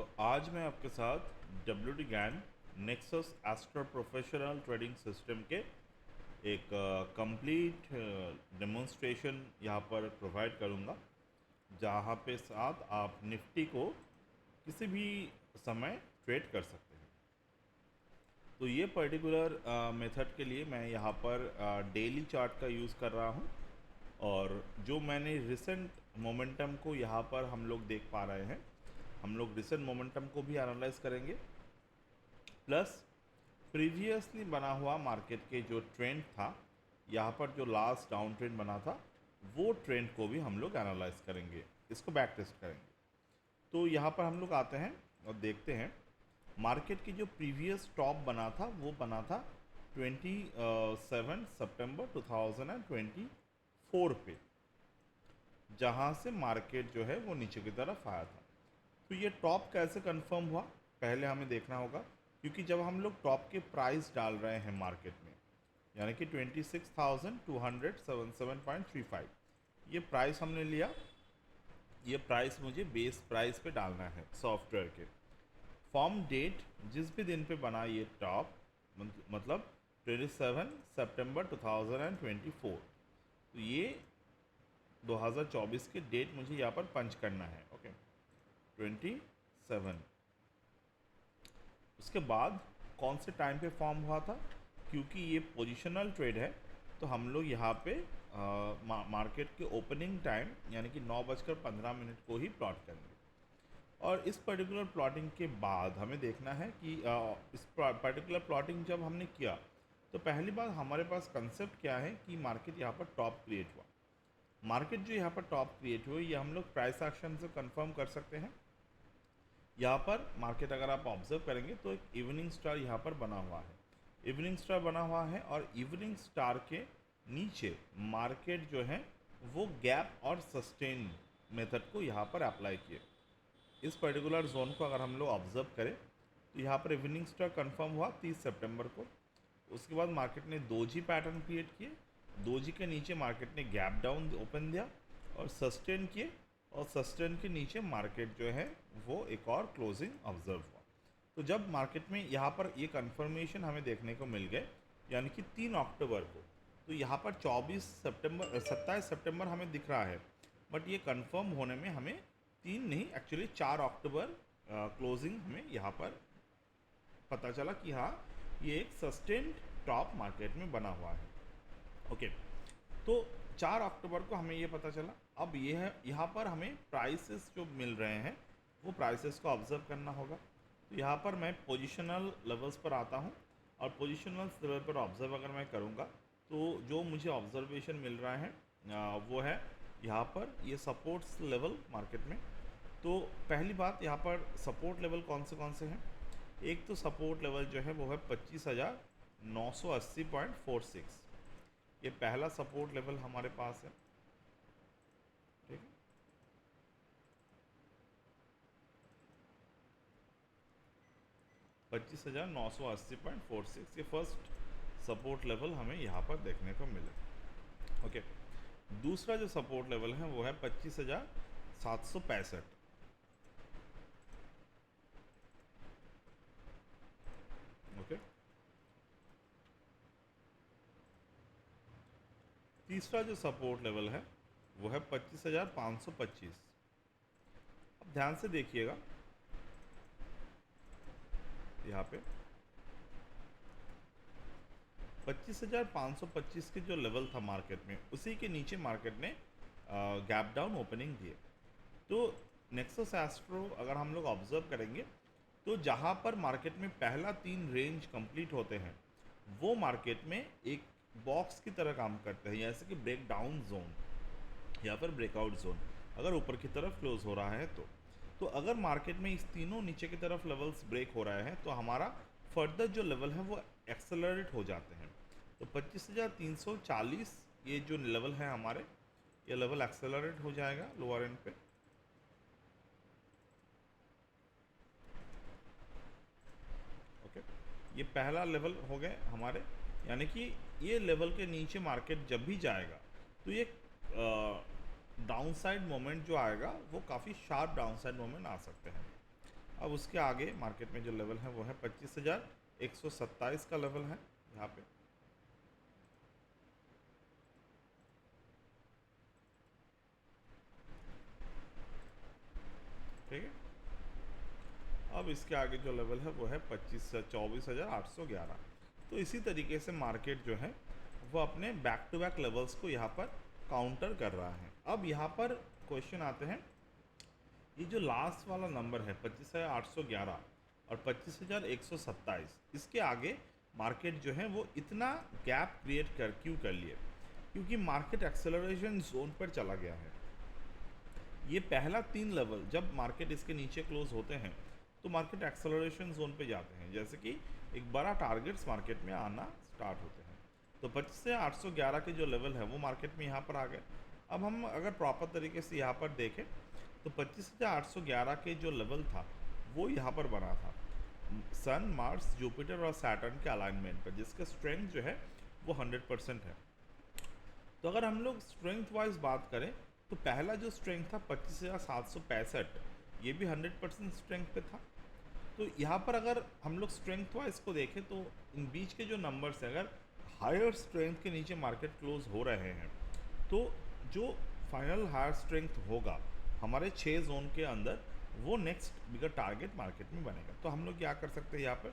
तो आज मैं आपके साथ WD Gann Nexus Astro professional trading system के एक कंप्लीट डेमोन्स्ट्रेशन यहाँ पर प्रोवाइड करूँगा, जहाँ पे साथ आप निफ्टी को किसी भी समय ट्रेड कर सकते हैं। तो ये पर्टिकुलर मेथड के लिए मैं यहाँ पर डेली चार्ट का यूज़ कर रहा हूँ, और जो मैंने रिसेंट मोमेंटम को यहाँ पर हम लोग देख पा रहे हैं, हम लोग रिसेंट मोमेंटम को भी एनालाइज करेंगे, प्लस प्रीवियसली बना हुआ मार्केट के जो ट्रेंड था, यहाँ पर जो लास्ट डाउन ट्रेंड बना था, वो ट्रेंड को भी हम लोग एनालाइज करेंगे, इसको बैक टेस्ट करेंगे। तो यहाँ पर हम लोग आते हैं और देखते हैं मार्केट की जो प्रीवियस टॉप बना था वो बना था 27 सितंबर 2024 पे, जहाँ से मार्केट जो है वो नीचे की तरफ आया था। तो ये टॉप कैसे कंफर्म हुआ पहले हमें देखना होगा, क्योंकि जब हम लोग टॉप के प्राइस डाल रहे हैं मार्केट में, यानी कि 26,277.35, ये प्राइस हमने लिया, ये प्राइस मुझे बेस प्राइस पे डालना है सॉफ्टवेयर के। फॉर्म डेट जिस भी दिन पे बना ये टॉप, मतलब 27 सितंबर 2024, तो ये 2024 के डेट मुझे यहाँ पर पंच करना है। ओके, 27। उसके बाद कौन से टाइम पे फॉर्म हुआ था, क्योंकि ये पोजिशनल ट्रेड है, तो हम लोग यहाँ पे मार्केट के ओपनिंग टाइम यानी कि 9:15 को ही प्लॉट करेंगे। और इस पर्टिकुलर प्लॉटिंग के बाद हमें देखना है कि इस पर्टिकुलर प्लॉटिंग जब हमने किया, तो पहली बात हमारे पास कंसेप्ट क्या है कि मार्केट यहाँ पर टॉप क्रिएट हुआ। मार्केट जो यहाँ पर टॉप क्रिएट हुई, ये हम लोग प्राइस एक्शन से कंफर्म कर सकते हैं। यहाँ पर मार्केट अगर आप ऑब्जर्व करेंगे तो एक इवनिंग स्टार यहाँ पर बना हुआ है, इवनिंग स्टार बना हुआ है, और इवनिंग स्टार के नीचे मार्केट जो है वो गैप और सस्टेन मेथड को यहाँ पर अप्लाई किए। इस पर्टिकुलर जोन को अगर हम लोग ऑब्जर्व करें तो यहाँ पर इवनिंग स्टार कंफर्म हुआ 30 सितंबर को। उसके बाद मार्केट ने 2G पैटर्न क्रिएट किए, 2G के नीचे मार्केट ने गैप डाउन ओपन दिया और सस्टेन किए, और सस्टेन के नीचे मार्केट जो है वो एक और क्लोजिंग ऑब्जर्व हुआ। तो जब मार्केट में यहाँ पर ये कन्फर्मेशन हमें देखने को मिल गए, यानी कि 3 अक्टूबर को, तो यहाँ पर 27 सितंबर हमें दिख रहा है, बट ये कंफर्म होने में हमें 3 नहीं, एक्चुअली 4 अक्टूबर क्लोजिंग हमें यहाँ पर पता चला कि हाँ, ये एक सस्टेन्ड टॉप मार्केट में बना हुआ है। ओके, तो 4 अक्टूबर को हमें ये पता चला। अब ये है, यहाँ पर हमें प्राइसेस जो मिल रहे हैं वो प्राइसेस को ऑब्जर्व करना होगा। तो यहाँ पर मैं पोजिशनल लेवल्स पर आता हूँ, और पोजिशनल लेवल पर ऑब्जर्व अगर मैं करूँगा तो जो मुझे ऑब्जर्वेशन मिल रहा है वो है यहाँ पर ये सपोर्ट्स लेवल मार्केट में। तो पहली बात, यहाँ पर सपोर्ट लेवल कौन से हैं? एक तो सपोर्ट लेवल जो है वो है 25,980.46, ये पहला सपोर्ट लेवल हमारे पास है। ठीक है, 25,980.46, ये फर्स्ट सपोर्ट लेवल हमें यहाँ पर देखने को मिले। ओके, दूसरा जो सपोर्ट लेवल है वो है 25,765। ओके, तीसरा जो सपोर्ट लेवल है वो है 25,525। अब ध्यान से देखिएगा, यहाँ पे 25,525 के जो लेवल था मार्केट में, उसी के नीचे मार्केट ने गैप डाउन ओपनिंग दिए। तो नेक्सस एस्ट्रो अगर हम लोग ऑब्जर्व करेंगे तो जहाँ पर मार्केट में पहला 3 रेंज कंप्लीट होते हैं, वो मार्केट में एक बॉक्स की तरह काम करते हैं, जैसे कि ब्रेक डाउन जोन या फिर ब्रेकआउट जोन, अगर ऊपर की तरफ क्लोज हो रहा है तो अगर मार्केट में इस तीनों नीचे की तरफ लेवल्स ब्रेक हो रहे हैं, तो हमारा फर्दर जो लेवल है वो एक्सेलरेट हो जाते हैं। तो 25,340 ये जो लेवल है हमारे, ये लेवल एक्सेलरेट हो जाएगा लोअर एंड पे। ओके, ये पहला लेवल हो गए हमारे, यानी कि ये लेवल के नीचे मार्केट जब भी जाएगा तो ये डाउनसाइड मोमेंट जो आएगा वो काफ़ी शार्प डाउनसाइड मोमेंट आ सकते हैं। अब उसके आगे मार्केट में जो लेवल है वो है 25,127 का लेवल है यहाँ पे। ठीक है, अब इसके आगे जो लेवल है वो है 24,811। तो इसी तरीके से मार्केट जो है वो अपने बैक टू बैक लेवल्स को यहाँ पर काउंटर कर रहा है। अब यहाँ पर क्वेश्चन आते हैं, ये जो लास्ट वाला नंबर है 25,811 और 25,127, इसके आगे मार्केट जो है वो इतना गैप क्रिएट क्यों कर लिए? क्योंकि मार्केट एक्सेलरेशन जोन पर चला गया है। ये पहला 3 लेवल जब मार्केट इसके नीचे क्लोज होते हैं तो मार्केट एक्सेलरेशन जोन पे जाते हैं, जैसे कि एक बड़ा टारगेट्स मार्केट में आना स्टार्ट होते हैं। तो 25,811 के जो लेवल है वो मार्केट में यहाँ पर आ गए। अब हम अगर प्रॉपर तरीके से यहाँ पर देखें तो 25,811 के जो लेवल था वो यहाँ पर बना था सन, मार्स, जुपिटर और सैटर्न के अलाइनमेंट पर, जिसका स्ट्रेंथ जो है वो 100% है। तो अगर हम लोग स्ट्रेंथ वाइज बात करें तो पहला जो स्ट्रेंथ था 25,765, ये भी 100% स्ट्रेंथ पे था। तो यहाँ पर अगर हम लोग स्ट्रेंथ वाइज को देखें तो इन बीच के जो नंबर्स हैं, अगर हायर स्ट्रेंथ के नीचे मार्केट क्लोज हो रहे हैं तो जो फाइनल हायर स्ट्रेंथ होगा हमारे 6 जोन के अंदर, वो नेक्स्ट बिगर टारगेट मार्केट में बनेगा। तो हम लोग क्या कर सकते हैं, यहाँ पर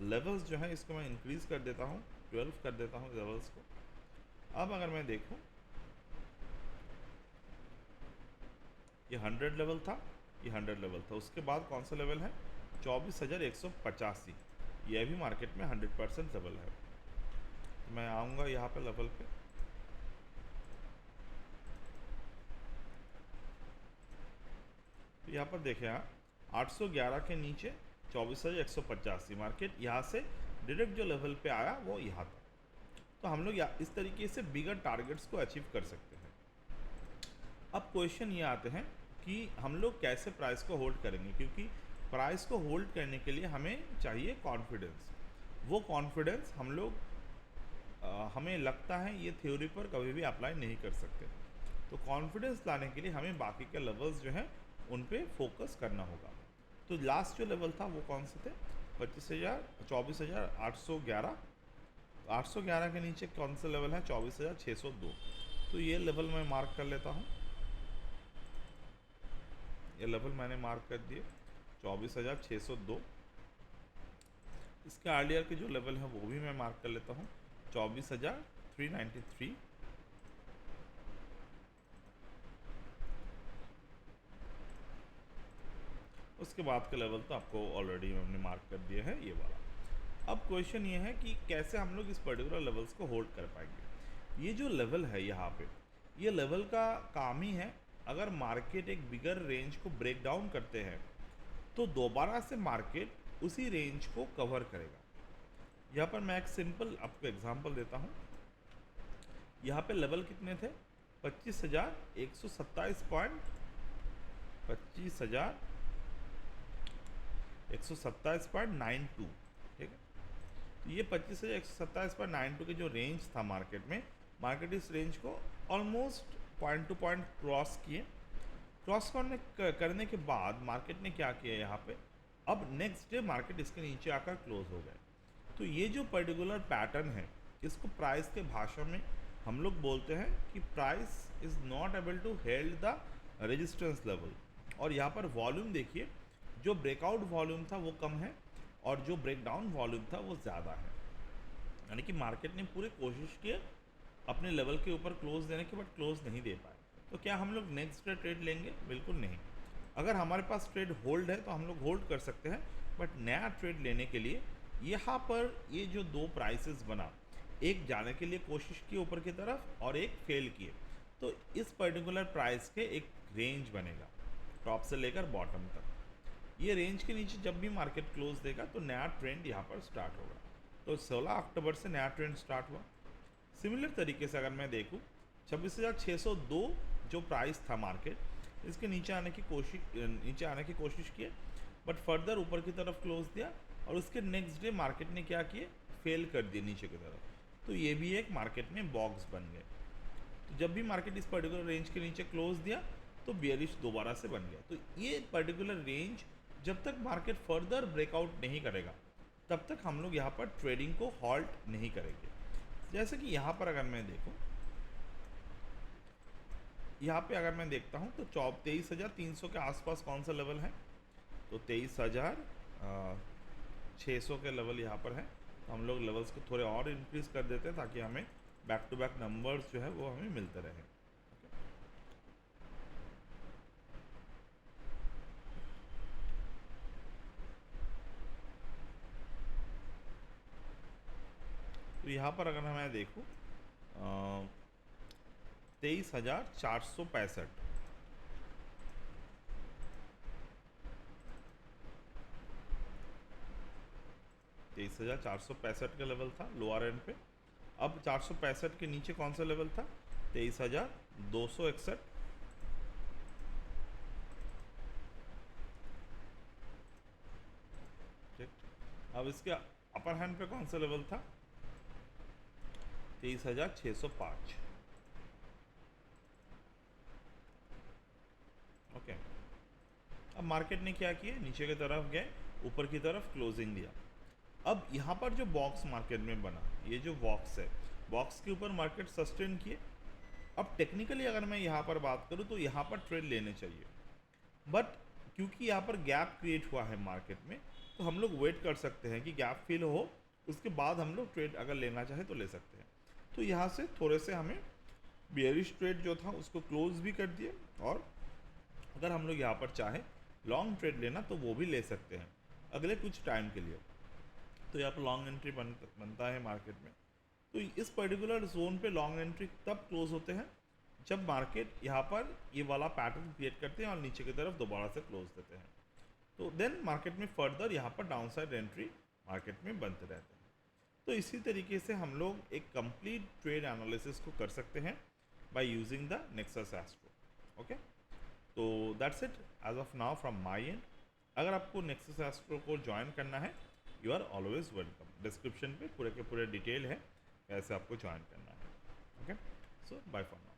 लेवल्स जो है इसको मैं इंक्रीज़ कर देता हूँ, 12 कर देता हूँ लेवल्स को। अब अगर मैं देखूँ, ये 100 लेवल था, ये 100 लेवल था, उसके बाद कौन सा लेवल है 24,185, यह भी मार्केट में 100% लेवल है। तो मैं आऊँगा यहाँ पे लेवल पे, तो यहाँ पर देखें आप 811 के नीचे 24,185, मार्केट यहाँ से डायरेक्ट जो लेवल पे आया वो यहाँ था। तो हम लोग इस तरीके से बिगर टारगेट्स को अचीव कर सकते हैं। अब क्वेश्चन ये आते हैं कि हम लोग कैसे प्राइस को होल्ड करेंगे, क्योंकि प्राइस को होल्ड करने के लिए हमें चाहिए कॉन्फिडेंस। वो कॉन्फिडेंस हम लोग हमें लगता है ये थ्योरी पर कभी भी अप्लाई नहीं कर सकते। तो कॉन्फिडेंस लाने के लिए हमें बाकी के लेवल्स जो हैं उन पे फोकस करना होगा। तो लास्ट जो लेवल था वो कौन से थे, 24,811। 811 के नीचे कौन सा लेवल है, 24,602। तो ये लेवल मैं मार्क कर लेता हूँ, ये लेवल मैंने मार्क कर दिए 24,602। इसके अर्लियर के जो लेवल है वो भी मैं मार्क कर लेता हूँ 24,393। उसके बाद के लेवल तो आपको ऑलरेडी हमने मार्क कर दिया है, ये वाला। अब क्वेश्चन ये है कि कैसे हम लोग इस पर्टिकुलर लेवल्स को होल्ड कर पाएंगे। ये जो लेवल है यहाँ पे, ये लेवल का काम ही है, अगर मार्केट एक बिगर रेंज को ब्रेक डाउन करते हैं तो दोबारा से मार्केट उसी रेंज को कवर करेगा। यहाँ पर मैं एक सिंपल आपको एग्जांपल देता हूँ। यहाँ पे लेवल कितने थे, 25,127 पॉइंट, 25,127.92। ठीक है, तो ये 25,127.92 के जो रेंज था मार्केट में, मार्केट इस रेंज को almost point two point cross किए। क्रॉस करने के बाद मार्केट ने क्या किया यहाँ पे, अब नेक्स्ट डे मार्केट इसके नीचे आकर क्लोज हो गए। तो ये जो पर्टिकुलर पैटर्न है, इसको प्राइस के भाषा में हम लोग बोलते हैं कि price is not able to held the resistance level. और यहाँ पर वॉल्यूम देखिए, जो ब्रेकआउट वॉल्यूम था वो कम है और जो ब्रेकडाउन वॉल्यूम था वो ज़्यादा है। यानी कि मार्केट ने पूरी कोशिश की अपने लेवल के ऊपर क्लोज देने के, बट क्लोज नहीं दे पाए। तो क्या हम लोग नेक्स्ट डे ट्रेड लेंगे? बिल्कुल नहीं। अगर हमारे पास ट्रेड होल्ड है तो हम लोग होल्ड कर सकते हैं, बट नया ट्रेड लेने के लिए यहाँ पर ये जो दो प्राइसेस बना, एक जाने के लिए कोशिश की ऊपर की तरफ और एक फेल किए, तो इस पर्टिकुलर प्राइस के एक रेंज बनेगा टॉप से लेकर बॉटम तक। ये रेंज के नीचे जब भी मार्केट क्लोज देगा तो नया ट्रेंड यहाँ पर स्टार्ट होगा। तो 16 अक्टूबर से नया ट्रेंड स्टार्ट हुआ। सिमिलर तरीके से अगर मैं देखूँ, 26,602 जो प्राइस था मार्केट, इसके नीचे आने की कोशिश की, बट फर्दर ऊपर की तरफ क्लोज दिया और उसके नेक्स्ट डे मार्केट ने क्या किए, फेल कर दिए नीचे की तरफ। तो ये भी एक मार्केट में बॉक्स बन गए। तो जब भी मार्केट इस पर्टिकुलर रेंज के नीचे क्लोज दिया तो बियरिश दोबारा से बन गया। तो ये पर्टिकुलर रेंज जब तक मार्केट फर्दर ब्रेकआउट नहीं करेगा तब तक हम लोग यहाँ पर ट्रेडिंग को हॉल्ट नहीं करेंगे। जैसे कि यहाँ पर अगर मैं देखूँ, यहाँ पे अगर मैं देखता हूँ तो 23,300 के आसपास कौन सा लेवल है, तो 23,600 के लेवल यहाँ पर है। तो हम लोग लेवल्स को थोड़े और इंक्रीज कर देते हैं ताकि हमें बैक टू बैक नंबर्स जो है वो हमें मिलते रहे। तो यहाँ पर अगर मैं देखूँ 23,465, 23,465 का लेवल था लोअर एंड पे। अब 465 के नीचे कौन सा लेवल था, 23,261। ठीक, अब इसके अपर हैंड पे कौन सा लेवल था, 23,605। ओके, अब मार्केट ने क्या किया, नीचे की तरफ गए, ऊपर की तरफ क्लोजिंग दिया। अब यहाँ पर जो बॉक्स मार्केट में बना, ये जो बॉक्स है, बॉक्स के ऊपर मार्केट सस्टेन किए। अब टेक्निकली अगर मैं यहाँ पर बात करूँ तो यहाँ पर ट्रेड लेने चाहिए, बट क्योंकि यहाँ पर गैप क्रिएट हुआ है मार्केट में, तो हम लोग वेट कर सकते हैं कि गैप फिल हो, उसके बाद हम लोग ट्रेड अगर लेना चाहे तो ले सकते हैं। तो यहाँ से थोड़े से हमें बियरिश ट्रेड जो था उसको क्लोज भी कर दिए, और अगर हम लोग यहाँ पर चाहे लॉन्ग ट्रेड लेना तो वो भी ले सकते हैं अगले कुछ टाइम के लिए। तो यहाँ पर लॉन्ग एंट्री बनता है मार्केट में। तो इस पर्टिकुलर जोन पे लॉन्ग एंट्री तब क्लोज होते हैं जब मार्केट यहाँ पर ये वाला पैटर्न क्रिएट करते हैं और नीचे की तरफ दोबारा से क्लोज देते हैं। तो देन मार्केट में फर्दर यहाँ पर डाउन साइड एंट्री मार्केट में बनते रहते हैं। तो इसी तरीके से हम लोग एक कंप्लीट ट्रेड एनालिसिस को कर सकते हैं by using the Nexus Astro. Okay, तो that's it as of now from my end. अगर आपको नेक्सस एस्ट्रो को ज्वाइन करना है, you are always welcome. Description पे पूरे के पूरे डिटेल है कैसे आपको ज्वाइन करना है। Okay, so bye for now.